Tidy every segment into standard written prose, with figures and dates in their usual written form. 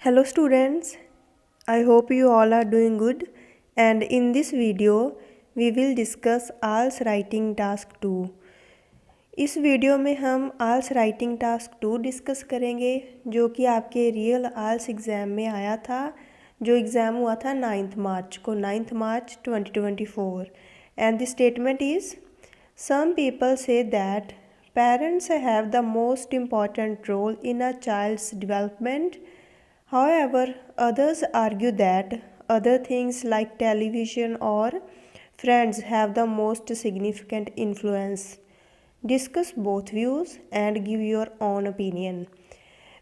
Hello students, I hope you all are doing good and in this video we will discuss ALS writing task 2। इस video में हम ALS writing task 2 discuss करेंगे जो कि आपके real ALS exam में आया था, जो एग्ज़ाम हुआ था 9 मार्च को, 9 मार्च 2024। And the statement is some people say that parents have the most important role in a child's development. However, others argue that other things like television or friends have the most significant influence. Discuss both views and give your own opinion.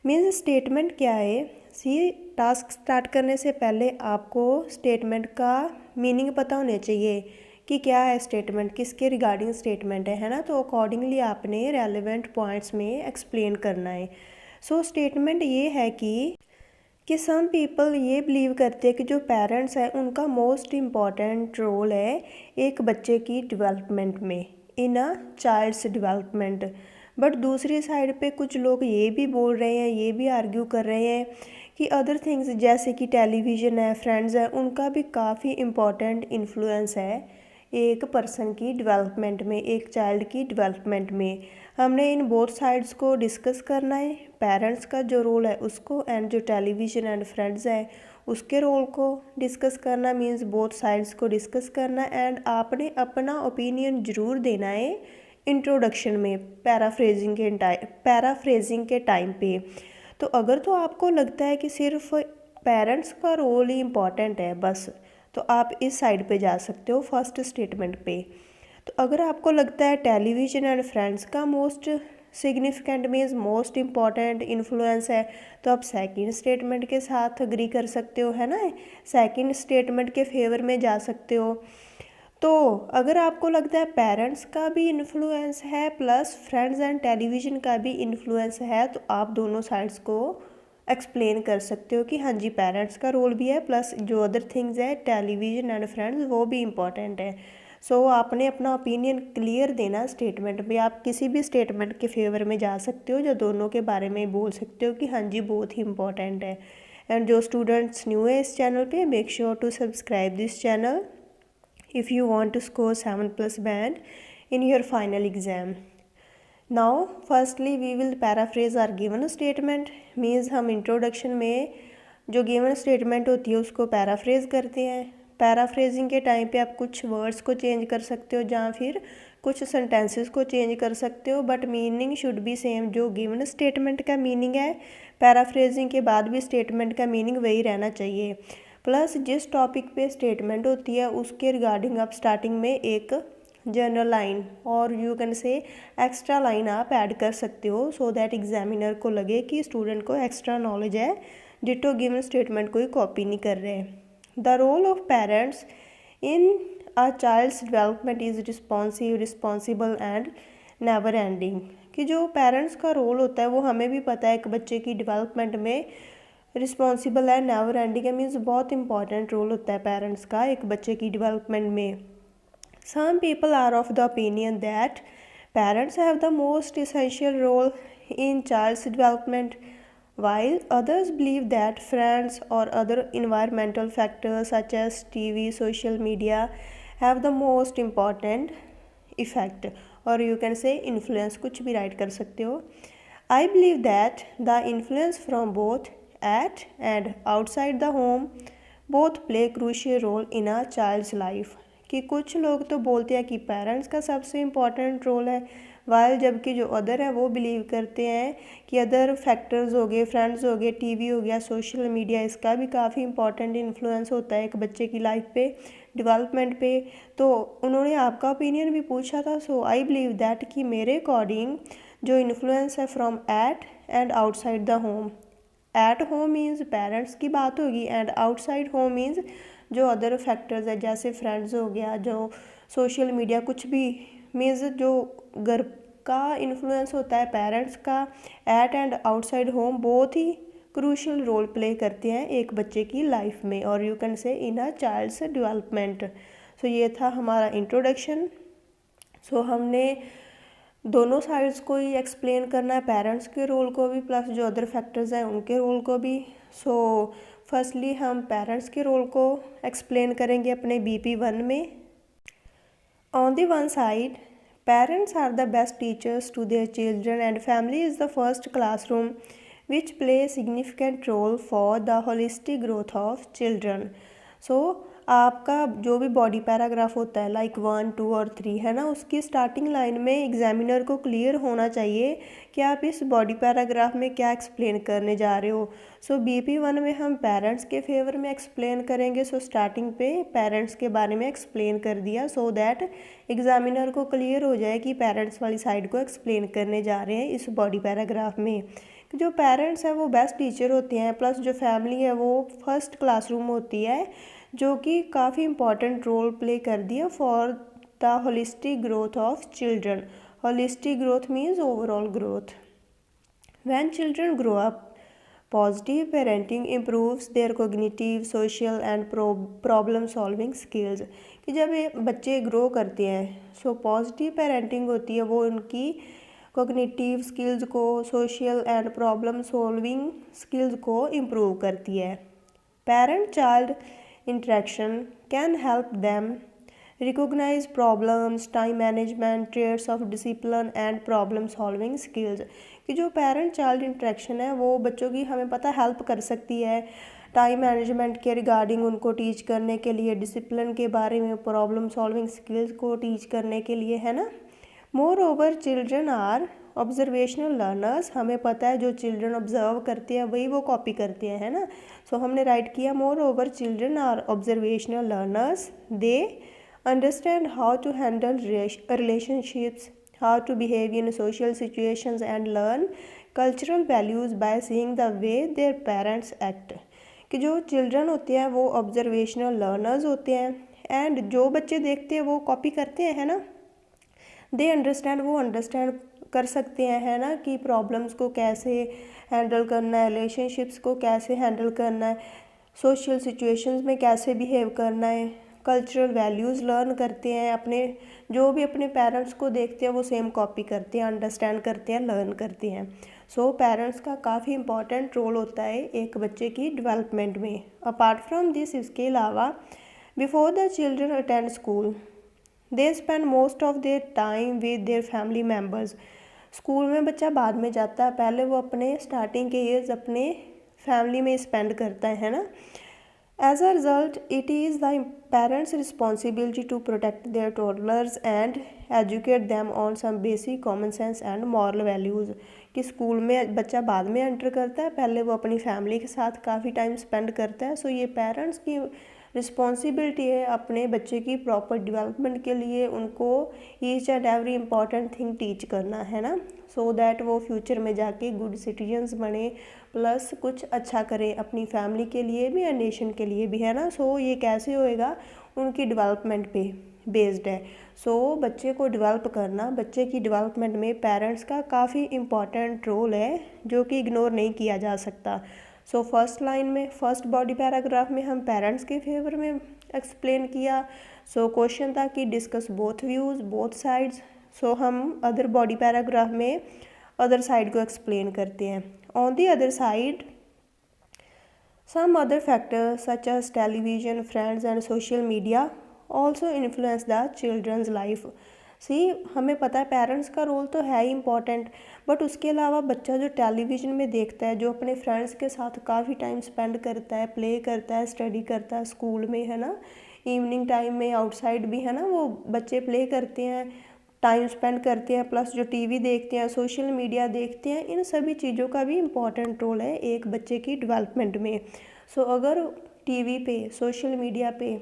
Means statement क्या है? सी task start करने से पहले आपको statement का meaning पता होने चाहिए कि क्या है स्टेटमेंट, किसके रिगार्डिंग स्टेटमेंट है ना। तो अकॉर्डिंगली आपने रेलेवेंट पॉइंट्स में एक्सप्लेन करना है। सो स्टेटमेंट ये है कि सम पीपल ये बिलीव करते हैं कि जो पेरेंट्स हैं उनका मोस्ट इम्पॉर्टेंट रोल है एक बच्चे की डेवलपमेंट में, इन अ चाइल्ड्स डेवलपमेंट। बट दूसरी साइड पे कुछ लोग ये भी बोल रहे हैं, ये भी आर्ग्यू कर रहे हैं कि अदर थिंग्स जैसे कि टेलीविज़न है, फ्रेंड्स है, उनका भी काफ़ी इम्पॉर्टेंट इन्फ्लुएंस है एक पर्सन की डेवलपमेंट में, एक चाइल्ड की डेवलपमेंट में। हमने इन बोथ साइड्स को डिस्कस करना है, पेरेंट्स का जो रोल है उसको एंड जो टेलीविज़न एंड फ्रेंड्स है उसके रोल को डिस्कस करना। मींस बोथ साइड्स को डिस्कस करना एंड आपने अपना ओपिनियन ज़रूर देना है इंट्रोडक्शन में, पैराफ्रेजिंग के टाइम पे। तो अगर तो आपको लगता है कि सिर्फ पेरेंट्स का रोल ही इम्पॉर्टेंट है बस, तो आप इस साइड पे जा सकते हो फर्स्ट स्टेटमेंट पे। तो अगर आपको लगता है टेलीविज़न एंड फ्रेंड्स का most significant means most important influence है, तो आप सेकंड स्टेटमेंट के साथ अग्री कर सकते हो, है ना। सेकंड स्टेटमेंट के फेवर में जा सकते हो। तो अगर आपको लगता है पेरेंट्स का भी इन्फ्लुएंस है प्लस फ्रेंड्स एंड टेलीविज़न का भी इन्फ्लुएंस है, तो आप दोनों साइड्स को एक्सप्लेन कर सकते हो कि हाँ जी पेरेंट्स का रोल भी है प्लस जो अदर थिंग्स है टेलीविज़न एंड फ्रेंड्स वो भी इम्पॉर्टेंट है। सो आपने अपना ओपिनियन क्लियर देना स्टेटमेंट में। आप किसी भी स्टेटमेंट के फेवर में जा सकते हो, जो दोनों के बारे में बोल सकते हो कि हाँ जी बहुत ही इम्पॉर्टेंट है। एंड जो स्टूडेंट्स न्यू है इस चैनल पे, make sure to subscribe this channel if you want to score 7+ band in your final exam. Now firstly we will paraphrase our given statement, means हम इंट्रोडक्शन में जो given statement होती है उसको paraphrase करते हैं। पैराफ्रेजिंग के टाइम पे आप कुछ वर्ड्स को चेंज कर सकते हो या फिर कुछ सेंटेंसेस को चेंज कर सकते हो, but meaning should be same. जो गिवन स्टेटमेंट का मीनिंग है पैराफ्रेजिंग के बाद भी स्टेटमेंट का मीनिंग वही रहना चाहिए। प्लस जिस टॉपिक पे स्टेटमेंट होती है उसके रिगार्डिंग आप स्टार्टिंग में एक जनरल लाइन और you can say extra line आप ऐड कर सकते हो, सो दैट एग्जामिनर को लगे कि स्टूडेंट को एक्स्ट्रा नॉलेज है, डिटो गिवन स्टेटमेंट कोई कॉपी नहीं कर रहे। The role of parents in a child's development is responsible and never ending. कि जो पेरेंट्स का रोल होता है वो हमें भी पता है एक बच्चे की डेवलपमेंट में रिस्पॉन्सिबल है, नेवर एंडिंग है। मीन्स बहुत इंपॉर्टेंट रोल होता है पेरेंट्स का एक बच्चे की डेवलपमेंट में। Some people are of the opinion that parents have the most essential role in child's development, while others believe that friends or other environmental factors such as TV, social media have the most important effect, or you can say influence, कुछ भी right कर सकते हो। I believe that the influence from both at and outside the home both play crucial role in a child's life। कि कुछ लोग तो बोलते हैं कि पेरेंट्स का सबसे इम्पॉर्टेंट रोल है, वाइल जबकि जो अदर है वो बिलीव करते हैं कि अदर फैक्टर्स हो गए, फ्रेंड्स हो गए, टीवी हो गया, सोशल मीडिया, इसका भी काफ़ी इंपॉर्टेंट इन्फ्लुएंस होता है एक बच्चे की लाइफ पे, डेवलपमेंट पे। तो उन्होंने आपका ओपिनियन भी पूछा था। सो आई बिलीव दैट कि मेरे अकॉर्डिंग जो इन्फ्लुएंस है from at and outside the home. At home means parents की बात होगी एंड आउटसाइड होम मीन्स जो अदर फैक्टर्स है जैसे फ्रेंड्स हो गया, जो सोशल मीडिया, कुछ भी मीन्स जो घर का इन्फ्लुएंस होता है पेरेंट्स का एट एंड आउटसाइड होम बहुत ही क्रूशियल रोल प्ले करते हैं एक बच्चे की लाइफ में, और you can say in a child's development. सो ये था हमारा इंट्रोडक्शन। सो हमने दोनों साइड्स को ही एक्सप्लेन करना है, पेरेंट्स के रोल को भी प्लस जो अदर फैक्टर्स हैं उनके रोल को भी। सो फर्स्टली हम पेरेंट्स के रोल को एक्सप्लेन करेंगे अपने BP1 में। On the one side, parents are the best teachers to their children and family is the first classroom which play a significant role for the holistic growth of children. So आपका जो भी body paragraph होता है like 1, 2 और 3 है ना, उसकी starting line में एग्जामिनर को क्लियर होना चाहिए कि आप इस बॉडी पैराग्राफ में क्या एक्सप्लेन करने जा रहे हो। सो BP1 में हम पेरेंट्स के फेवर में एक्सप्लेन करेंगे। सो स्टार्टिंग पे पेरेंट्स के बारे में एक्सप्लेन कर दिया सो दैट एग्जामिनर को क्लियर हो जाए कि पेरेंट्स वाली साइड को एक्सप्लेन करने जा रहे हैं इस बॉडी पैराग्राफ में। जो पेरेंट्स हैं वो बेस्ट टीचर होते हैं, प्लस जो फैमिली है वो फर्स्ट क्लासरूम होती है, जो कि काफ़ी इंपॉर्टेंट रोल प्ले कर दिया for the holistic growth of children. Holistic growth means overall growth. When children grow up, positive parenting improves their cognitive, social and problem solving skills. कि जब ये बच्चे ग्रो करते हैं सो पॉजिटिव पेरेंटिंग होती है, वो उनकी कोग्निटिव स्किल्स को, social and problem solving skills को इम्प्रूव करती है। Parent child interaction can help them recognize problems, time management, traits of discipline and problem solving skills। कि जो पेरेंट चाइल्ड इंटरेक्शन है वो बच्चों की हमें पता हेल्प कर सकती है टाइम मैनेजमेंट के रिगार्डिंग उनको टीच करने के लिए, डिसिप्लिन के बारे में, प्रॉब्लम सॉल्विंग स्किल्स को टीच करने के लिए, है ना। Moreover children are observational learners. हमें पता है जो चिल्ड्रन ऑब्जर्व करते हैं वही वो कॉपी करते हैं, है ना। सो हमने राइट किया moreover children are observational learners. They understand how to handle relationships, how to behave in social situations and learn cultural values by seeing the way their parents act. कि जो children होते हैं वो observational learners होते हैं and जो बच्चे देखते हैं वो कॉपी करते हैं, है ना। दे अंडरस्टैंड, वो अंडरस्टैंड कर सकते हैं, है ना, कि प्रॉब्लम्स को कैसे हैंडल करना है, रिलेशनशिप्स को कैसे हैंडल करना है, सोशल सिचुएशंस में कैसे बिहेव करना है, कल्चरल वैल्यूज़ लर्न करते हैं। अपने जो भी अपने पेरेंट्स को देखते हैं वो सेम कॉपी करते हैं, अंडरस्टैंड करते हैं, लर्न करते हैं। सो पेरेंट्स का काफ़ी इंपॉर्टेंट रोल होता है एक बच्चे की डेवलपमेंट में। अपार्ट फ्रॉम दिस, इसके अलावा before the children attend school they spend most of their time with their family members. School में बच्चा बाद में जाता है, पहले वो अपने स्टार्टिंग के ईयर्स अपने फैमिली में स्पेंड करता है ना। As a result it is the parents responsibility to protect their toddlers and educate them on some basic common sense and moral values. कि स्कूल में बच्चा बाद में एंटर करता है, पहले वो अपनी फैमिली के साथ काफ़ी टाइम स्पेंड करता है। सो ये पेरेंट्स की रिस्पॉन्सिबिलिटी है अपने बच्चे की प्रॉपर डेवलपमेंट के लिए उनको each and every important thing teach करना, है ना, सो दैट वो फ्यूचर में जाके गुड सिटीजन्स बने, प्लस कुछ अच्छा करें अपनी फैमिली के लिए भी और नेशन के लिए भी, है ना। सो ये कैसे होएगा, उनकी डेवलपमेंट पे बेस्ड है। सो बच्चे को डेवलप करना, बच्चे की डेवलपमेंट में पेरेंट्स का काफ़ी इम्पॉर्टेंट रोल है जो कि इग्नोर नहीं किया जा सकता। सो फर्स्ट लाइन में, फर्स्ट बॉडी पैराग्राफ में हम पेरेंट्स के फेवर में एक्सप्लेन किया। सो क्वेश्चन था कि discuss both views, both sides. So हम अदर बॉडी पैराग्राफ में अदर साइड को एक्सप्लेन करते हैं। On the other side, some other factors such as television, friends and social media also influence the children's life। सी हमें पता है parents का role तो है ही इम्पॉर्टेंट, बट उसके अलावा बच्चा जो टेलीविज़न में देखता है, जो अपने फ्रेंड्स के साथ काफ़ी टाइम स्पेंड करता है, प्ले करता है, स्टडी करता है स्कूल में, है ना, इवनिंग टाइम में आउटसाइड भी, है ना, वो बच्चे प्ले करते हैं, टाइम स्पेंड करते हैं, प्लस जो टीवी देखते हैं, सोशल मीडिया देखते हैं, इन सभी चीज़ों का भी इम्पॉर्टेंट रोल है एक बच्चे की डेवलपमेंट में। सो अगर टीवी पे, सोशल मीडिया पे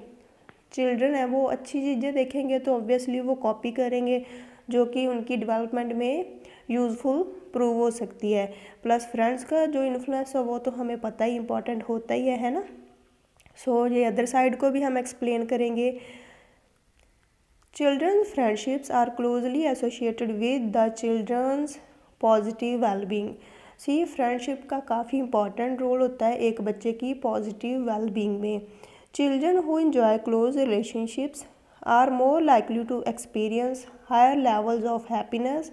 चिल्ड्रन है वो अच्छी चीज़ें देखेंगे तो ऑब्वियसली वो कॉपी करेंगे, जो कि उनकी डेवलपमेंट में यूज़फुल प्रूव हो सकती है। प्लस फ्रेंड्स का जो इन्फ्लुएंस है वो तो हमें पता ही इम्पॉर्टेंट होता ही है ना। सो ये अदर साइड को भी हम एक्सप्लेन करेंगे। Children's friendships are closely associated with the children's positive well-being। See friendship का काफ़ी इंपॉर्टेंट रोल होता है एक बच्चे की पॉजिटिव वेलबींग में। Children who enjoy close relationships are more likely to experience higher levels of happiness,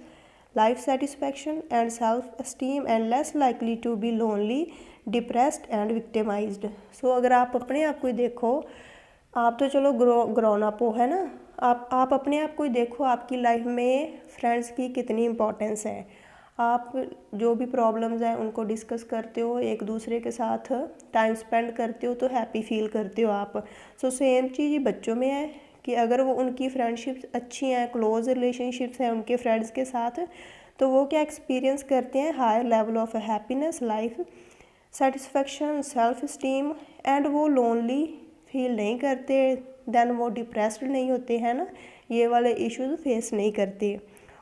life satisfaction and self-esteem and less likely to be lonely, depressed and victimized. So अगर आप अपने आप को ही देखो, आप तो चलो ग्रोन अप हो, है ना, आप अपने आप को ही देखो, आपकी लाइफ में फ्रेंड्स की कितनी इम्पोर्टेंस है। आप जो भी प्रॉब्लम्स हैं उनको डिस्कस करते हो, एक दूसरे के साथ टाइम स्पेंड करते हो तो हैप्पी फील करते हो आप। सो सेम चीज़ ये बच्चों में है कि अगर वो उनकी फ्रेंडशिप्स अच्छी हैं, क्लोज रिलेशनशिप्स हैं उनके फ्रेंड्स के साथ, तो वो क्या एक्सपीरियंस करते हैं, higher level of happiness, life satisfaction, self esteem, and वो लोनली फील नहीं करते, देन वो डिप्रेस्ड नहीं होते हैं ना, ये वाले इश्यूज फेस नहीं करते।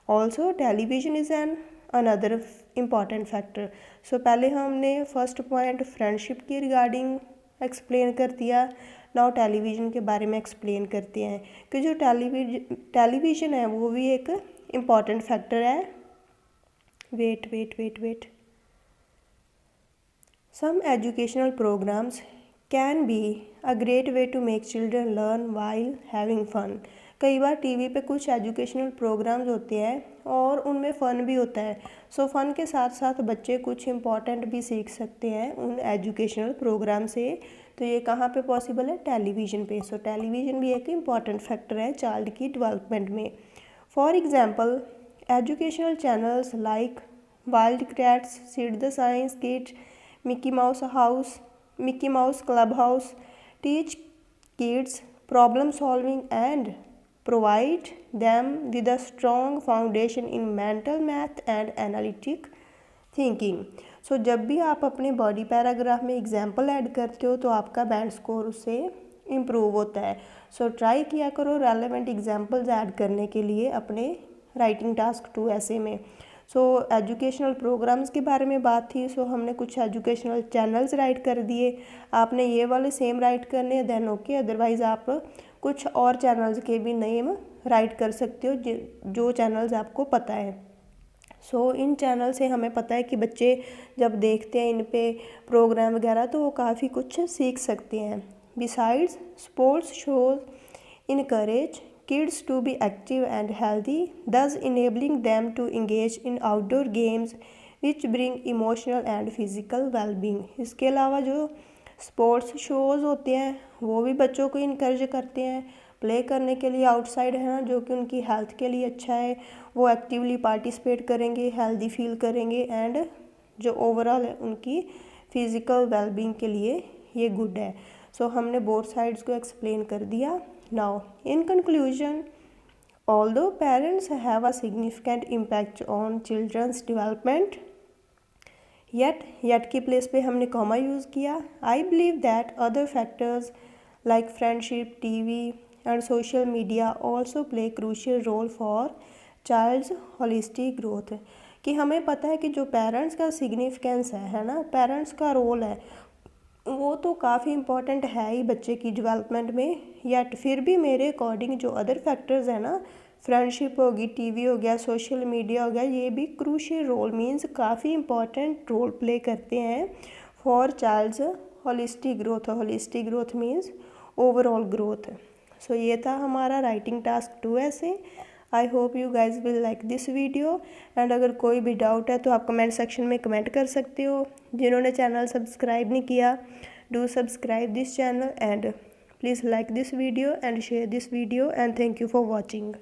Also television is an another important factor. So पहले हमने फर्स्ट पॉइंट फ्रेंडशिप की रिगार्डिंग एक्सप्लेन कर दिया, नाउ टेलीविज़न के बारे में एक्सप्लेन करते हैं कि जो टेलीविज़न है वो भी एक इम्पॉर्टेंट फैक्टर है। Wait some educational programs can be a great way to make children learn while having fun. कई बार टीवी पे कुछ एजुकेशनल प्रोग्राम्स होते हैं और उनमें फ़न भी होता है। सो फ़न के साथ साथ बच्चे कुछ इम्पॉर्टेंट भी सीख सकते हैं उन एजुकेशनल प्रोग्राम से। तो ये कहाँ पे पॉसिबल है, टेलीविज़न पे। सो टेलीविज़न भी एक इम्पॉर्टेंट फैक्टर है चाइल्ड की डेवलपमेंट में। For example educational channels like wild cats, seed the science kids, Mickey mouse club house teach kids problem solving and provide them with a strong foundation in mental math and analytic thinking. सो जब भी आप अपने body paragraph में example add करते हो तो आपका band score उससे इम्प्रूव होता है। सो ट्राई किया करो रेलेवेंट एग्जाम्पल्स ऐड करने के लिए अपने राइटिंग टास्क 2 ऐसे में। सो एजुकेशनल प्रोग्राम्स के बारे में बात थी। सो हमने कुछ एजुकेशनल चैनल्स राइट कर दिए, आपने ये वाले सेम राइट करने हैं, देन ओके। अदरवाइज़ आप कुछ और चैनल्स के भी नेम राइट कर सकते हो जो चैनल्स आपको पता है। सो इन चैनल से हमें पता है कि बच्चे जब देखते हैं इन पे प्रोग्राम वगैरह तो वो काफ़ी कुछ सीख सकते हैं। Besides sports shows encourage kids to be active and healthy, thus enabling them to engage in outdoor games which bring emotional and physical well-being. इसके अलावा जो स्पोर्ट्स शोज़ होते हैं वो भी बच्चों को इनकरेज करते हैं प्ले करने के लिए आउटसाइड, है ना, जो कि उनकी हेल्थ के लिए अच्छा है। वो एक्टिवली पार्टिसिपेट करेंगे, हेल्दी फील करेंगे एंड जो ओवरऑल है उनकी फ़िज़िकल वेलबींग के लिए ये गुड है। सो हमने बोथ साइड्स को एक्सप्लेन कर दिया। Now, in conclusion, although parents have a significant impact on children's development, yet की प्लेस पे हमने कॉमा यूज़ किया। I believe that other factors like friendship, TV, and social media also play crucial role for child's holistic growth। कि हमें पता है कि जो पेरेंट्स का सिग्निफिकेंस है ना, पेरेंट्स का रोल है वो तो काफ़ी इम्पॉर्टेंट है ही बच्चे की डेवलपमेंट में। यट फिर भी मेरे अकॉर्डिंग जो अदर फैक्टर्स हैं ना, फ्रेंडशिप होगी, टीवी हो गया, सोशल मीडिया हो गया, ये भी क्रूशियल रोल मीन्स काफ़ी इम्पॉर्टेंट रोल प्ले करते हैं for child's holistic growth. Holistic growth means overall growth. So ये था हमारा राइटिंग टास्क 2 ऐसे। I hope you guys will like this video and अगर कोई भी डाउट है तो आप कमेंट सेक्शन में कमेंट कर सकते हो। जिन्होंने चैनल सब्सक्राइब नहीं किया, do subscribe this channel and please like this video and share this video and thank you for watching.